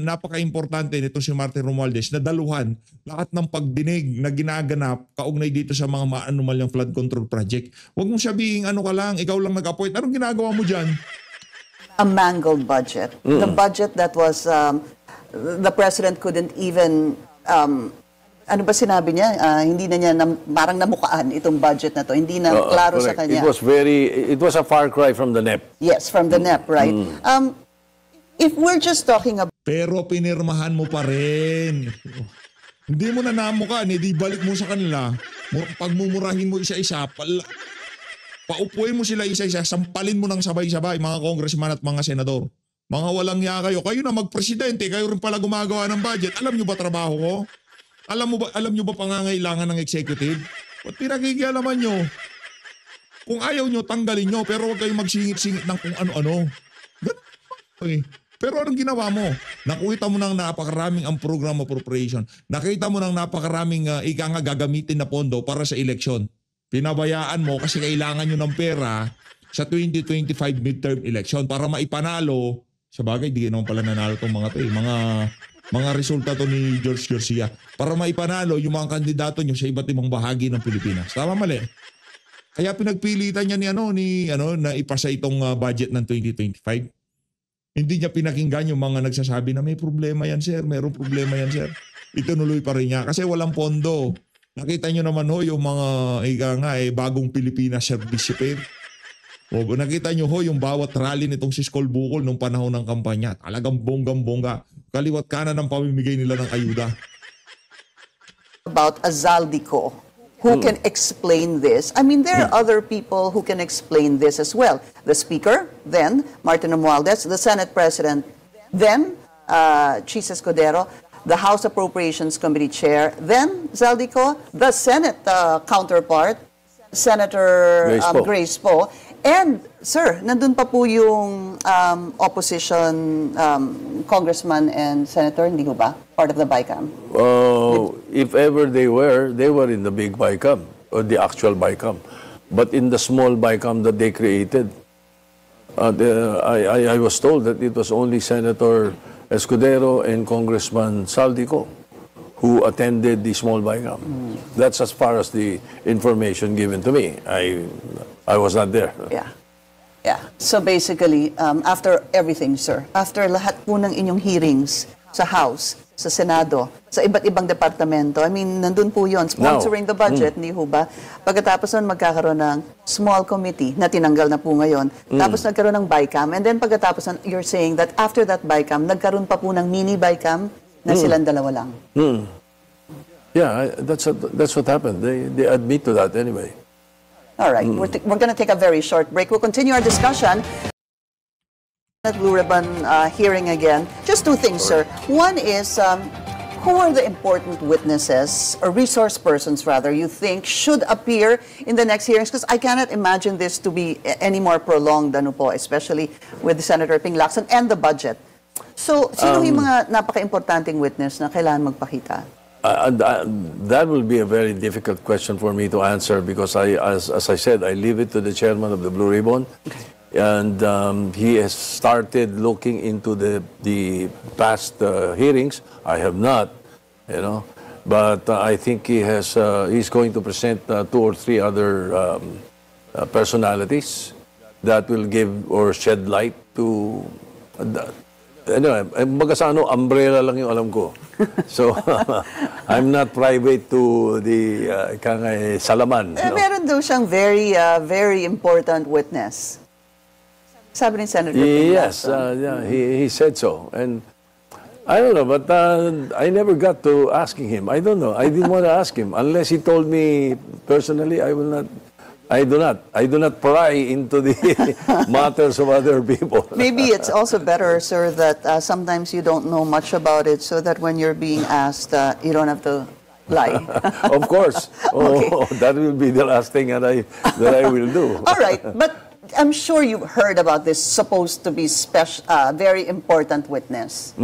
Speaker 3: napaka-importante nito si Martin Romualdez na daluhan lahat ng pagdinig na ginaganap kaugnay dito sa mga maanumalyang flood control project. Huwag mong sabihin ka lang, ikaw lang nag-appoint. Anong ginagawa mo dyan?
Speaker 1: a mangled budget. The budget that was, the president couldn't even, ano ba sinabi niya? Hindi na niya parang namukaan itong budget na to. Hindi na klaro sa
Speaker 2: correct.
Speaker 1: kanya.
Speaker 2: It was a far cry from the NEP.
Speaker 1: Yes, from the NEP, right? If we're just talking about
Speaker 3: Pero pinirmahan mo pa rin. Hindi mo na namukaan, di balik mo sa kanila. Pagmumurahin mo isa-isa, paupuin mo sila isa-isa, sampalin mo ng sabay-sabay, mga congressman at mga senador. Mga walang ya kayo. Kayo na magpresidente, kayo rin pala gumagawa ng budget. Alam nyo ba trabaho ko? Alam nyo ba pangangailangan ng executive? Ba't pinakikialaman nyo? Kung ayaw nyo, tanggalin nyo, pero huwag kayong magsingit-singit ng kung ano-ano. Ganun. Okay. Pero anong ginawa mo? Nakita mo ng napakaraming ang program appropriation. Nakita mo ng napakaraming gagamitin na pondo para sa eleksyon. Pinabayaan mo kasi kailangan nyo ng pera sa 2025 midterm election para maipanalo. Sa bagay, di naman pala nanalo itong mga to eh. Mga resulta to ni George Garcia. Para maipanalo yung mga kandidato nyo sa iba't ibang bahagi ng Pilipinas. Tama mali? Kaya pinagpilitan niya na ipasa itong budget ng 2025. Hindi niya pinakinggan yung mga nagsasabi na may problema yan, sir. Mayroong problema yan, sir. Itunuloy pa rin niya kasi walang pondo. Nakita niyo naman yung mga bagong Pilipinas service pair. O, nakita nyo ho yung bawat rally nitong si Skol Bukol nung panahon ng kampanya. Talagang bonggang-bongga. Kaliwat kanan ang pamimigay nila ng ayuda.
Speaker 1: About Azaldico, who can explain this. I mean, there are other people who can explain this as well. The Speaker, then Martin Romualdez, the Senate President, then Chis Escudero, the House Appropriations Committee Chair, then Zaldico, the Senate counterpart, Senator Grace Poe. And, sir, nandun pa po yung opposition congressman and senator, hindi ho ba? Part of the BICAM.
Speaker 2: If ever they were in the big BICAM, or the actual BICAM. But in the small BICAM that they created, I was told that it was only Senator Escudero and Congressman Saldico who attended the small BICAM. That's as far as the information given to me. I was not there.
Speaker 1: Yeah. Yeah. So basically, after everything, sir, after lahat po ng inyong hearings sa House, sa Senado, sa iba't ibang departamento, I mean, nandun po yun, sponsoring the budget, hindi ho ba? Pagkatapos nun, magkakaroon ng small committee na tinanggal na po ngayon. Tapos nagkaroon ng BICAM. And then pagkatapos nun, you're saying that after that BICAM, nagkaroon pa po ng mini BICAM na silang dalawa lang.
Speaker 2: Yeah, that's what happened. They admit to that anyway.
Speaker 1: All right, we're going to take a very short break. We'll continue our discussion at Blue Ribbon hearing again. Just two things, sir. One is, who are the important witnesses, or resource persons rather, you think should appear in the next hearings? Because I cannot imagine this to be any more prolonged, ano po, especially with Senator Ping Lacson and the budget. So, sino yung mga napaka-importanting witness na kailangan magpakita?
Speaker 2: That will be a very difficult question for me to answer because as I said, I leave it to the chairman of the Blue Ribbon. And he has started looking into the past hearings. I have not, you know, but I think he's going to present 2 or 3 other personalities that will give or shed light to. Anyway, magkasano, umbrella lang yung alam ko. So, I'm not private to the Salaman.
Speaker 1: Meron daw siyang very important witness. Sabi ni Senator Ping
Speaker 2: Yes, yeah, he said so. And I don't know, but I never got to asking him. I don't know. I didn't want to ask him. Unless he told me personally, I will not. I do not pry into the matters of other people.
Speaker 1: Maybe it's also better, sir, that sometimes you don't know much about it so that when you're being asked, you don't have to lie.
Speaker 2: Of course. Oh, that will be the last thing that I will do.
Speaker 1: All right, but I'm sure you've heard about this supposed to be special, very important witness.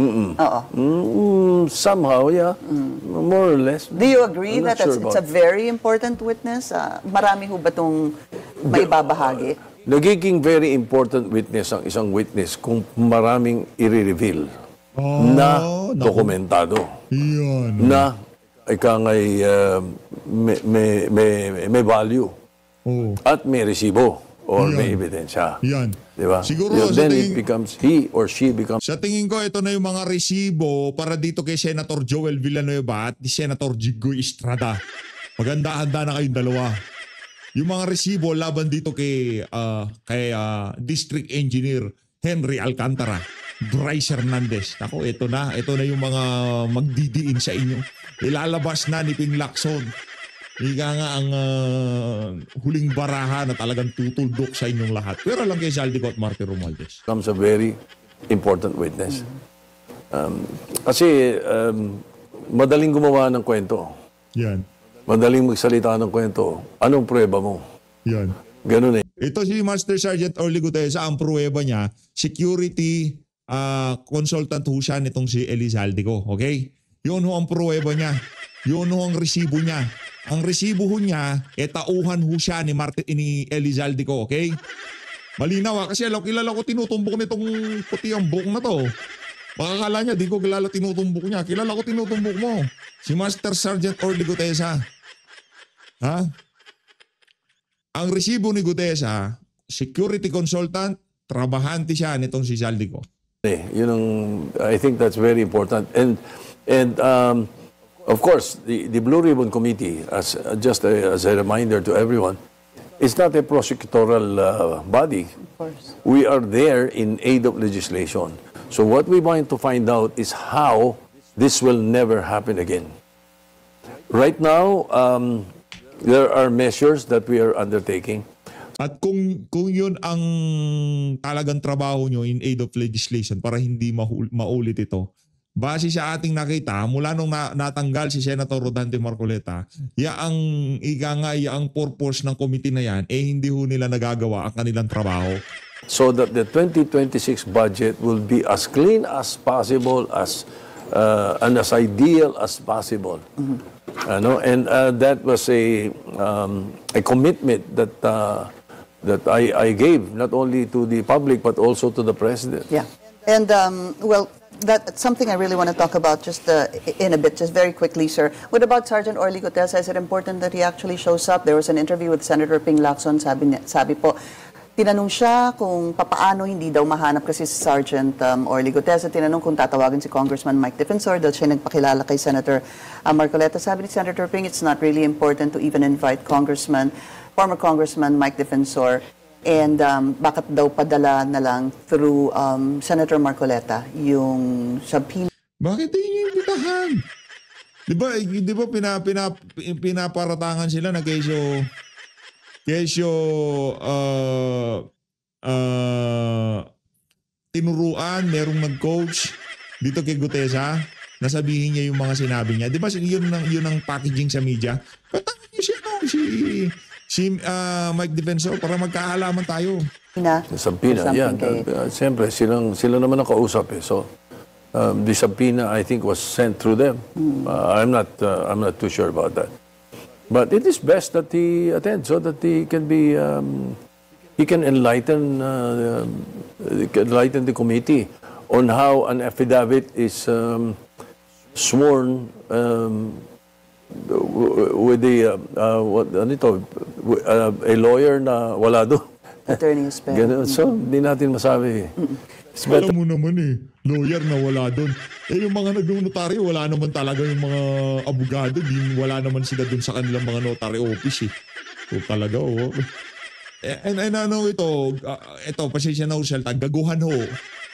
Speaker 2: Somehow, yeah, more or less.
Speaker 1: Do you agree that it's a very important witness? Marami ho ba itong may babahagi?
Speaker 2: Nagiging very important witness ang isang witness kung maraming i-reveal na dokumentado.
Speaker 3: Yan.
Speaker 2: Na may value at may resibo. Or may ebidensya.
Speaker 3: Yan.
Speaker 2: Diba?
Speaker 3: Siguro,
Speaker 2: then it becomes, he or she becomes...
Speaker 3: Sa tingin ko, ito na yung mga resibo para dito kay Senator Joel Villanueva at ni Senator Jinggoy Estrada. Maganda-handa na kayong dalawa. Yung mga resibo laban dito kay District Engineer Henry Alcantara, Bryce Hernandez. Ako, ito na yung mga magdidiin sa inyo. Ilalabas na ni Ping Lacson. Ika nga ang huling baraha na talagang tutuldok sa inyong lahat. Pero lang kay Zaldico at Martin Romualdez.
Speaker 2: Becomes a very important witness. Kasi madaling gumawa ng kwento.
Speaker 3: Yan.
Speaker 2: Madaling magsalita ng kwento. Anong pruweba mo?
Speaker 3: Yan.
Speaker 2: Ganun eh.
Speaker 3: Ito si Master Sergeant Orly Gutesa, ang pruweba niya, security consultant ho siya nitong si Eli Zaldico. Okay? Yun ho ang pruweba niya. Yun ho ang resibo niya. Ang resibo ho niya, tauhan ho siya ni Eli Zaldico, okay? Malinaw kasi kilala ko tinutumbok nitong puti ang buhok na to. Baka kala niya, di ko kilala tinutumbok niya. Kilala ko tinutumbok mo. Si Master Sergeant Orly Gutesa. Ha? Ang resibo ni Gutesa, security consultant, trabahante siya nitong si Zaldico.
Speaker 2: I think that's very important. And of course, the Blue Ribbon Committee, as a reminder to everyone, is not a prosecutorial body.
Speaker 1: Of course.
Speaker 2: We are there in aid of legislation. So what we want to find out is how this will never happen again. Right now, there are measures that we are undertaking.
Speaker 3: At kung yun ang talagang trabaho nyo in aid of legislation para hindi maulit ito, base sa ating nakita, mula nung natanggal si Senator Rodante Marcoleta, ang purpose ng committee na yan, hindi ho nila nagagawa ang kanilang trabaho.
Speaker 2: So that the 2026 budget will be as clean as possible, and as ideal as possible. And that was a commitment that I gave not only to the public but also to the president.
Speaker 1: Yeah. And, well, that's something I really want to talk about just in a bit, just very quickly, sir. What about Sergeant Orly Gutesa? Is it important that he actually shows up? There was an interview with Senator Ping Lacson. Sabi po, tinanong siya kung papaano hindi daw mahanap kasi si Sergeant Orly Gutesa. Tinanong kung tatawagin si Congressman Mike Defensor dahil siya nagpakilala kay Senator Marcoleta. Sabi ni Senator Ping, it's not really important to even invite former Congressman Mike Defensor. And bakit daw padala na lang through Senator Marcoleta yung subpoena?
Speaker 3: Bakit hindi imbitahan? Di ba pinaparatangan sila na kesyo tinuruan, merong nag-coach dito kay Gutesa, nasabihin niya yung mga sinabi niya. Di ba yun ang packaging sa media? Patangan niyo si Mike Defensor para magkaalaman tayo.
Speaker 2: Subpoena, yeah. Siyempre, sila naman ang kausap eh. So, the subpoena, I think, was sent through them. I'm not too sure about that. But it is best that he attend so that he can be, he can enlighten the committee on how an affidavit is sworn with the a lawyer na wala doon.
Speaker 1: Attorney Espejo.
Speaker 2: So, di natin masabi.
Speaker 3: Alam mo naman lawyer na wala doon. Yung mga nag-notaryo, wala naman talaga yung mga abogado. Wala naman sila doon sa kanilang mga notary office So talaga, And ano ito, pasensya na ho, gaguhan ho.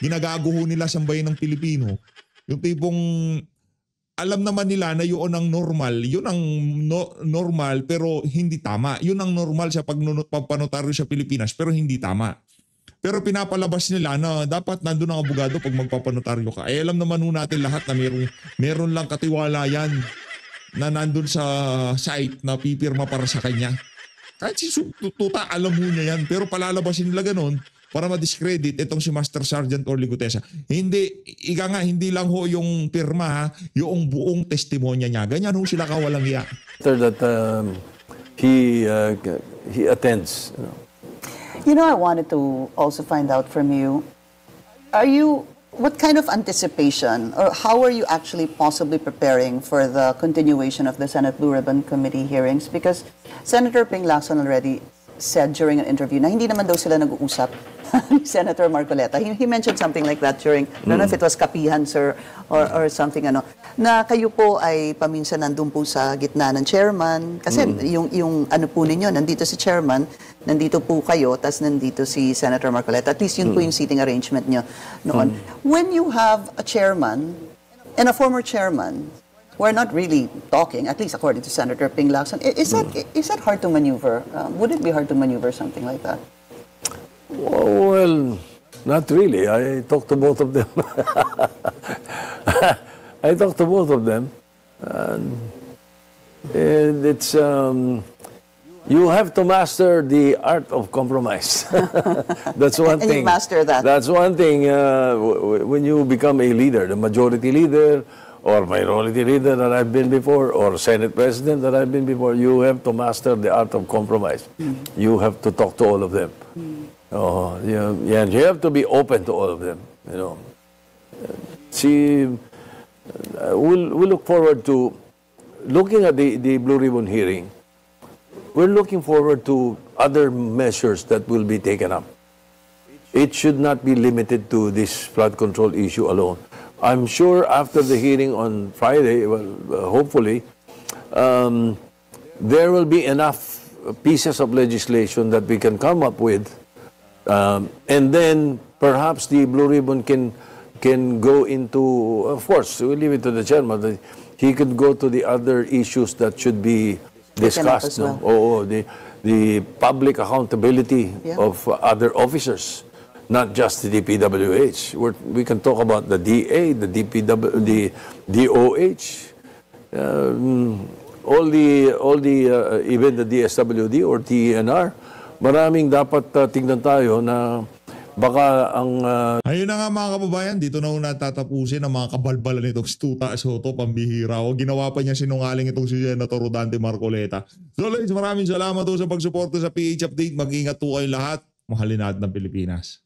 Speaker 3: Ginagago ho nila sa bayan ng Pilipino. Yung tipong alam naman nila na yun ang normal. Yun ang normal pero hindi tama. Yun ang normal sa pagpanotaryo sa Pilipinas pero hindi tama. Pero pinapalabas nila na dapat nandun ang abogado pag magpapanotaryo ka. Alam naman natin lahat na meron lang katiwala yan na nandun sa site na pipirma para sa kanya. Kahit si Tuta, alam mo niya yan. Pero palalabasin nila ganun para ma-discredit itong si Master Sergeant Orly Gutesa. Hindi lang ho yung pirma, yung buong testimonya niya. Ganyan ho sila kawalang iya.
Speaker 2: After that, he attends.
Speaker 1: I wanted to also find out from you, what kind of anticipation or how are you actually possibly preparing for the continuation of the Senate Blue Ribbon Committee hearings? Because Senator Ping Lacson already said during an interview na hindi naman daw sila nag-uusap ni Senator Marcoleta. He mentioned something like that during, I don't know if it was kapihan, sir, or something, na kayo po ay paminsan nandun po sa gitna ng chairman. Kasi yung ano po ninyo, nandito si chairman, nandito po kayo, tas nandito si Senator Marcoleta. At least yun po yung seating arrangement nyo noon. When you have a chairman and a former chairman, we're not really talking, at least according to Senator Ping Lacson. Is that hard to maneuver? Would it be hard to maneuver something like that?
Speaker 2: Well, not really. I talked to both of them. I talked to both of them. And it's you have to master the art of compromise. That's one thing.
Speaker 1: And you master that.
Speaker 2: That's one thing when you become a leader, the majority leader, or minority leader that I've been before, or Senate President that I've been before, you have to master the art of compromise. You have to talk to all of them. You have to be open to all of them. We'll look forward to looking at the Blue Ribbon hearing. We're looking forward to other measures that will be taken up. It should not be limited to this flood control issue alone. I'm sure after the hearing on Friday, hopefully, there will be enough pieces of legislation that we can come up with, and then perhaps the Blue Ribbon can go into, of course, we'll leave it to the chairman, but he could go to the other issues that should be discussed.
Speaker 1: as well.
Speaker 2: No? The public accountability
Speaker 1: Yeah.
Speaker 2: of other officers, not just the DPWH. We can talk about the DA, the the DOH, all the even the DSWD or TNR. Maraming dapat tingnan tayo na baka ang
Speaker 3: Ayun na nga mga kababayan, dito na una tatapusin ang mga kabalbalan nitong Stuta Soto, pambihira. O ginawa pa niya sinungaling itong si Senator Rodante Marcoleta. So ladies, maraming salamat po sa pagsuporta sa PH Update. Mag-ingat po kayo lahat. Mahalin natin ang Pilipinas.